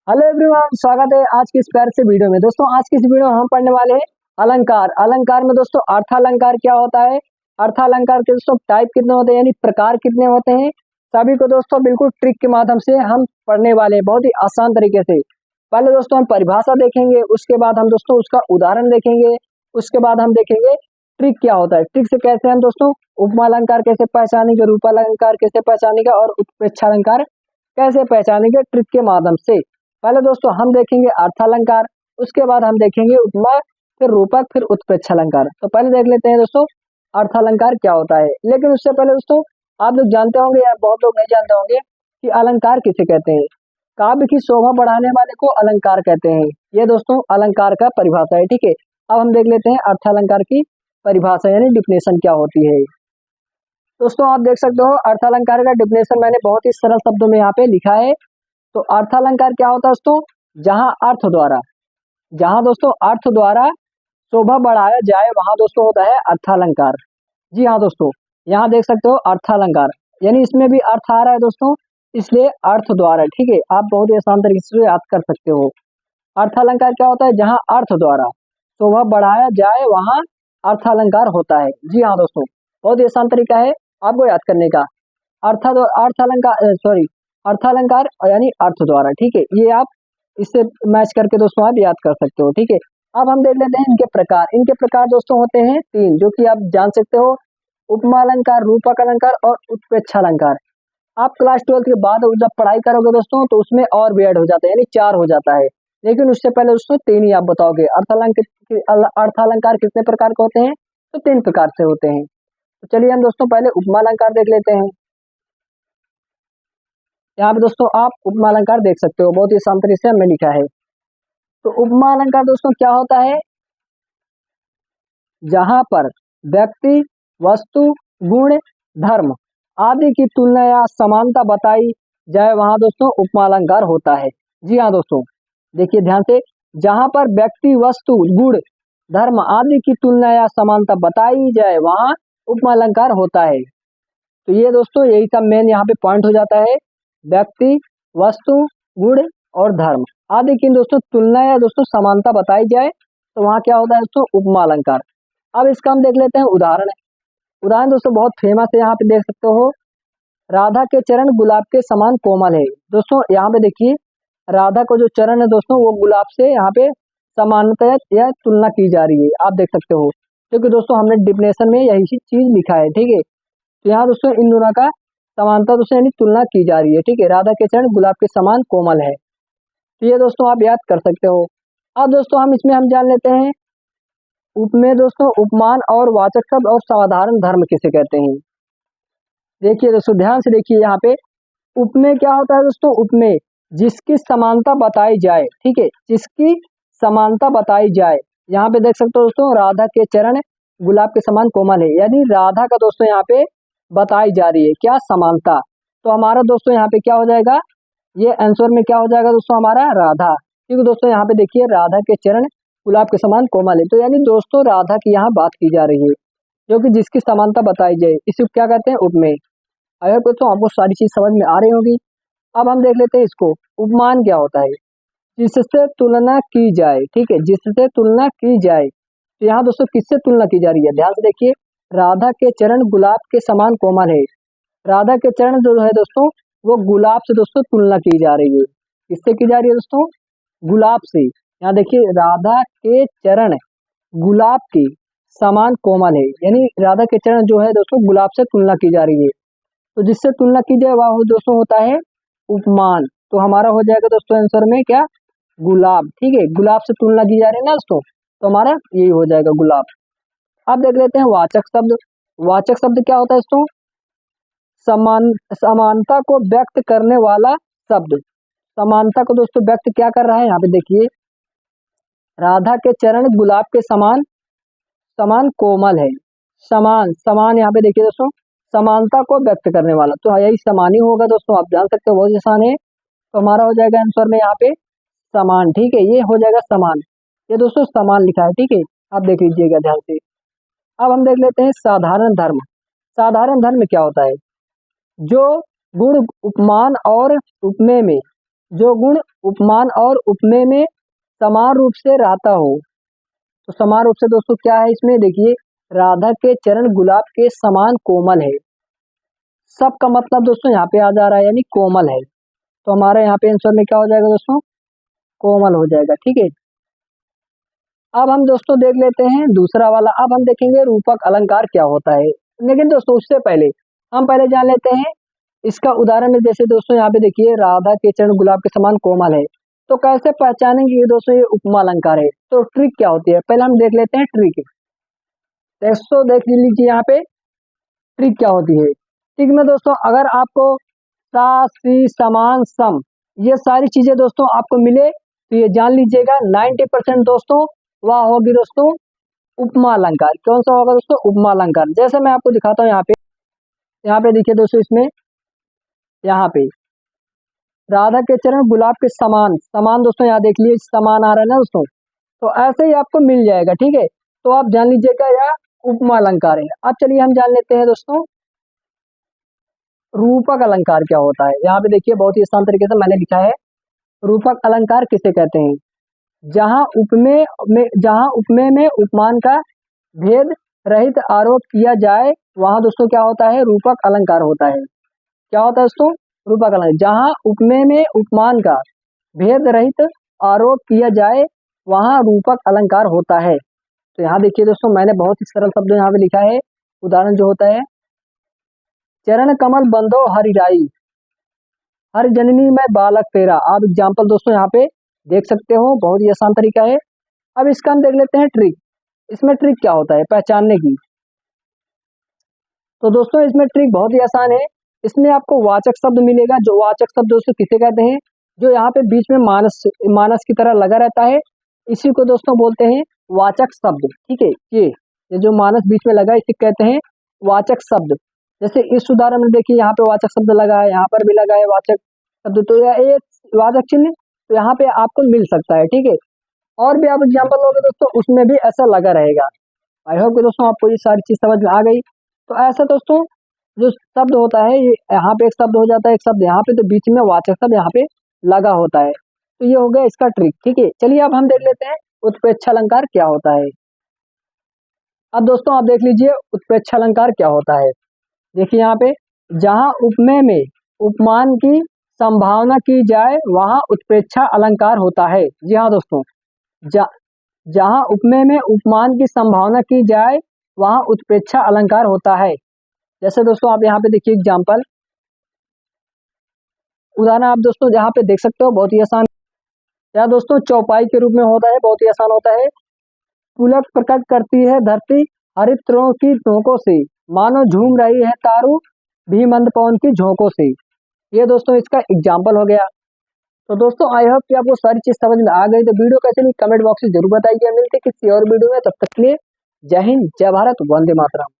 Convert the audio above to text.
Hello everyone, स्वागत है आज की इस प्यारे से वीडियो में। दोस्तों आज की इस वीडियो में हम पढ़ने वाले हैं अलंकार। अलंकार में दोस्तों अर्थालंकार क्या होता है, अर्थालंकार के दोस्तों टाइप कितने होते हैं यानी प्रकार कितने होते हैं, सभी को दोस्तों बिल्कुल ट्रिक के माध्यम से हम पढ़ने वाले हैं, बहुत ही आसान तरीके से। पहले दोस्तों हम परिभाषा देखेंगे, उसके बाद हम दोस्तों उसका उदाहरण देखेंगे, उसके बाद हम देखेंगे ट्रिक क्या होता है, ट्रिक से कैसे हम दोस्तों उपमा अलंकार कैसे पहचानेंगे, रूपालंकार कैसे पहचानेंगे और उत्प्रेक्षालंकार कैसे पहचानेंगे ट्रिक के माध्यम से। पहले दोस्तों हम देखेंगे अर्थालंकार, उसके बाद हम देखेंगे उपमा, फिर रूपक, फिर उत्प्रेक्ष अलंकार। तो पहले देख लेते हैं दोस्तों अर्थालंकार क्या होता है। लेकिन उससे पहले दोस्तों आप लोग जानते होंगे या बहुत लोग नहीं जानते होंगे कि अलंकार किसे कहते हैं। काव्य की शोभा बढ़ाने वाले को अलंकार कहते हैं। ये दोस्तों अलंकार का परिभाषा है, ठीक है। अब हम देख लेते हैं अर्थालंकार की परिभाषा यानी डिफिनेशन क्या होती है। दोस्तों आप देख सकते हो अर्थालंकार का डिफिनेशन मैंने बहुत ही सरल शब्दों में यहाँ पे लिखा है। तो अर्थालंकार क्या होता है दोस्तों, जहां दोस्तों अर्थ द्वारा शोभा बढ़ाया जाए वहां दोस्तों होता है अर्थालंकार। जी हाँ दोस्तों, यहाँ देख सकते हो अर्थालंकार यानी इसमें भी अर्थ आ रहा है दोस्तों, इसलिए अर्थ द्वारा, ठीक है। आप बहुत ही आसान तरीके से याद कर सकते हो। अर्थालंकार क्या होता है, जहां अर्थ द्वारा शोभा बढ़ाया जाए वहां अर्थालंकार होता है। जी हाँ दोस्तों, बहुत ही आसान तरीका है आपको याद करने का। अर्थालंकार सॉरी अर्थालंकार यानी अर्थ द्वारा, ठीक है। ये आप इससे मैच करके दोस्तों आप याद कर सकते हो, ठीक है। अब हम देख लेते हैं इनके प्रकार। इनके प्रकार दोस्तों होते हैं तीन, जो कि आप जान सकते हो, उपमा अलंकार, रूपक अलंकार और उत्प्रेक्षा अलंकार। आप क्लास 12 के बाद जब पढ़ाई करोगे दोस्तों तो उसमें और भी ऐड हो जाता है यानी चार हो जाता है। लेकिन उससे पहले दोस्तों तीन ही आप बताओगे। अर्थालंकार कितने प्रकार के होते हैं, तो तीन प्रकार से होते हैं। तो चलिए हम दोस्तों पहले उपमा अलंकार देख लेते हैं। यहाँ पे दोस्तों आप उपमा अलंकार देख सकते हो, बहुत ही आसान तरीके से हमने लिखा है। तो उपमा अलंकार दोस्तों क्या होता है, जहां पर व्यक्ति, वस्तु, गुण, धर्म आदि की तुलना या समानता बताई जाए वहां दोस्तों उपमा अलंकार होता है। जी हाँ दोस्तों, देखिए ध्यान से, जहां पर व्यक्ति, वस्तु, गुण, धर्म आदि की तुलना या समानता बताई जाए वहां उपमा अलंकार होता है। तो ये दोस्तों यही सब मेन यहाँ पे पॉइंट हो जाता है, व्यक्ति, वस्तु, गुण और धर्म आदि की दोस्तों तुलना या दोस्तों समानता बताई जाए तो वहां क्या होता है दोस्तों उपमा अलंकार। अब इसका हम देख लेते हैं उदाहरण। उदाहरण दोस्तों बहुत फेमस है, यहाँ पे देख सकते हो, राधा के चरण गुलाब के समान कोमल है। दोस्तों यहाँ पे देखिए राधा को जो चरण है दोस्तों वो गुलाब से यहाँ पे समानता या तुलना की जा रही है, आप देख सकते हो, क्योंकि दोस्तों हमने डिफिनेशन में यही चीज लिखा है, ठीक है। तो यहाँ दोस्तों इन दोनों का समानता दोस्तों यानी तुलना की जा रही है, ठीक है। राधा के चरण गुलाब के समान कोमल है, तो ये दोस्तों आप याद कर सकते हो। अब दोस्तों हम इसमें हम जान लेते हैं उपमेय दोस्तों उपमान और वाचक शब्द और साधारण धर्म किसे कहते हैं। देखिए दोस्तों ध्यान से देखिए, यहाँ पे उपमेय क्या होता है दोस्तों, उपमेय जिसकी समानता बताई जाए, ठीक है, जिसकी समानता बताई जाए। यहाँ पे देख सकते हो दोस्तों राधा के चरण गुलाब के समान कोमल है, यानी राधा का दोस्तों यहाँ पे बताई जा रही है क्या, समानता। तो हमारा दोस्तों यहाँ पे क्या हो जाएगा, ये आंसर में क्या हो जाएगा दोस्तों हमारा राधा, क्योंकि दोस्तों यहाँ पे देखिए राधा के चरण गुलाब के समान कोमल है, तो यानी दोस्तों राधा की यहाँ बात की जा रही है, जो कि जिसकी समानता बताई जाए, इसे क्या कहते हैं उपमेय। अगर दोस्तों आपको सारी चीज समझ में आ रही होगी। अब हम देख लेते हैं इसको, उपमान क्या होता है, जिससे तुलना की जाए, ठीक है, जिससे तुलना की जाए। तो यहाँ दोस्तों किससे तुलना की जा रही है, ध्यान से देखिए, राधा के चरण गुलाब के समान कोमल है। राधा के चरण जो है दोस्तों वो गुलाब से दोस्तों तुलना की जा रही है, किससे की जा रही है दोस्तों, गुलाब से। यहाँ देखिए राधा के चरण गुलाब के समान कोमल है, यानी राधा के चरण जो है दोस्तों गुलाब से तुलना की जा रही है। तो जिससे तुलना की जाए वह दोस्तों होता है उपमान। तो हमारा हो जाएगा दोस्तों आंसर में क्या, गुलाब, ठीक है, गुलाब से तुलना की जा रही है ना दोस्तों, तो हमारा यही हो जाएगा गुलाब। अब देख लेते हैं वाचक शब्द। वाचक शब्द क्या होता है दोस्तों, समानता को व्यक्त करने वाला शब्द। समानता को दोस्तों व्यक्त क्या कर रहा है, यहाँ पे देखिए राधा के चरण गुलाब के समान समान कोमल है, समान समान, यहाँ पे देखिए दोस्तों समानता को व्यक्त करने वाला, तो यही समान ही होगा दोस्तों, आप जान सकते हो बहुत आसान है। तो हमारा हो जाएगा आंसर में यहाँ पे समान, ठीक है, ये हो जाएगा समान, ये दोस्तों समान लिखा है, ठीक है, आप देख लीजिएगा ध्यान से। अब हम देख लेते हैं साधारण धर्म। साधारण धर्म क्या होता है, जो गुण उपमान और उपमेय में जो गुण उपमान और उपमेय में समान रूप से रहता हो। तो समान रूप से दोस्तों क्या है इसमें, देखिए राधा के चरण गुलाब के समान कोमल है। सब का मतलब दोस्तों यहाँ पे आ जा रहा है, यानी कोमल है। तो हमारे यहाँ पे आंसर में क्या हो जाएगा दोस्तों, कोमल हो जाएगा। ठीक है, अब हम दोस्तों देख लेते हैं दूसरा वाला। अब हम देखेंगे रूपक अलंकार क्या होता है। लेकिन दोस्तों उससे पहले हम पहले जान लेते हैं इसका उदाहरण में। जैसे दोस्तों यहाँ पे देखिए राधा के चरण गुलाब के समान कोमल है, तो कैसे पहचानेंगे ये दोस्तों ये उपमा अलंकार है। तो ट्रिक क्या होती है, पहले हम देख लेते हैं ट्रिक। दोस्तों देख लीजिए यहाँ पे ट्रिक क्या होती है। ट्रिक में दोस्तों अगर आपको सा सी समान सम ये सारी चीजें दोस्तों आपको मिले तो ये जान लीजिएगा 90% दोस्तों वह होगी दोस्तों उपमा अलंकार। कौन सा होगा दोस्तों, उपमा अलंकार। जैसे मैं आपको दिखाता हूँ यहाँ पे देखिए दोस्तों, इसमें यहाँ पे राधा के चरण गुलाब के समान, समान दोस्तों यहाँ देख लीजिए समान आ रहा है ना दोस्तों, तो ऐसे ही आपको मिल जाएगा। ठीक है, तो आप जान लीजिएगा यह उपमा अलंकार है। अब चलिए हम जान लेते हैं दोस्तों रूपक अलंकार क्या होता है। यहाँ पे देखिए बहुत ही आसान तरीके से मैंने लिखा है, रूपक अलंकार किसे कहते हैं। जहाँ उपमेय में उपमान का भेद रहित आरोप किया जाए वहां दोस्तों क्या होता है, रूपक अलंकार होता है। क्या होता है दोस्तों, रूपक अलंकार। जहाँ उपमेय में उपमान का भेद रहित आरोप किया जाए वहां रूपक अलंकार होता है। तो यहाँ देखिए दोस्तों मैंने बहुत ही सरल शब्द यहाँ पे लिखा है। उदाहरण जो होता है, चरण कमल बंधो हरिराई, हर जननी में बालक तेरा। आप एग्जाम्पल दोस्तों यहाँ पे देख सकते हो, बहुत ही आसान तरीका है। अब इसका हम देख लेते हैं ट्रिक। इसमें ट्रिक क्या होता है पहचानने की। तो दोस्तों इसमें ट्रिक बहुत ही आसान है। इसमें आपको वाचक शब्द मिलेगा। जो वाचक शब्द दोस्तों किसे कहते हैं, जो यहाँ पे बीच में मानस मानस की तरह लगा रहता है, इसी को दोस्तों बोलते हैं वाचक शब्द। ठीक है, ये जो मानस बीच में लगा है इसे कहते हैं वाचक शब्द। जैसे इस उदाहरण में देखिए यहाँ पे वाचक शब्द लगा है, यहाँ पर भी लगा है वाचक शब्द, तो यह एक वाचक चिन्ह तो यहाँ पे आपको मिल सकता है। ठीक है, और भी आप एग्जाम्पल लोगे दोस्तों उसमें भी ऐसा लगा रहेगा। आई होप कि दोस्तों आपको ये सारी चीज समझ में आ गई। तो ऐसा दोस्तों जो शब्द होता है, ये यहाँ पे एक शब्द हो जाता है, एक शब्द यहाँ पे, तो बीच में वाचक शब्द यहाँ पे लगा होता है। तो ये हो गया इसका ट्रिक। ठीक है, चलिए अब हम देख लेते हैं उत्प्रेक्षा अलंकार क्या होता है। अब दोस्तों आप देख लीजिए उत्प्रेक्षा अलंकार क्या होता है। देखिए यहाँ पे, जहाँ उपमेय में उपमान की संभावना की जाए वहां उत्प्रेक्षा अलंकार होता है। जी हाँ दोस्तों, जहाँ उपमेय में उपमान की संभावना की जाए वहां उत्प्रेक्षा अलंकार होता है। जैसे दोस्तों आप यहाँ पे देखिए एग्जाम्पल, उदाहरण आप दोस्तों यहाँ पे देख सकते हो, बहुत ही आसान। या दोस्तों चौपाई के रूप में होता है, बहुत ही आसान होता है। पुलक प्रकट करती है धरती हरित तृणों की टोकों से, मानो झूम रही है तारू भी मंद पवन की झोंकों से। ये दोस्तों इसका एग्जाम्पल हो गया। तो दोस्तों आई होप कि आपको सारी चीज समझ में आ गई। तो वीडियो कैसे लगी कमेंट बॉक्स में जरूर बताइए। मिलते किसी और वीडियो में, तब तक के लिए जय हिंद, जय भारत, वंदे मातरम।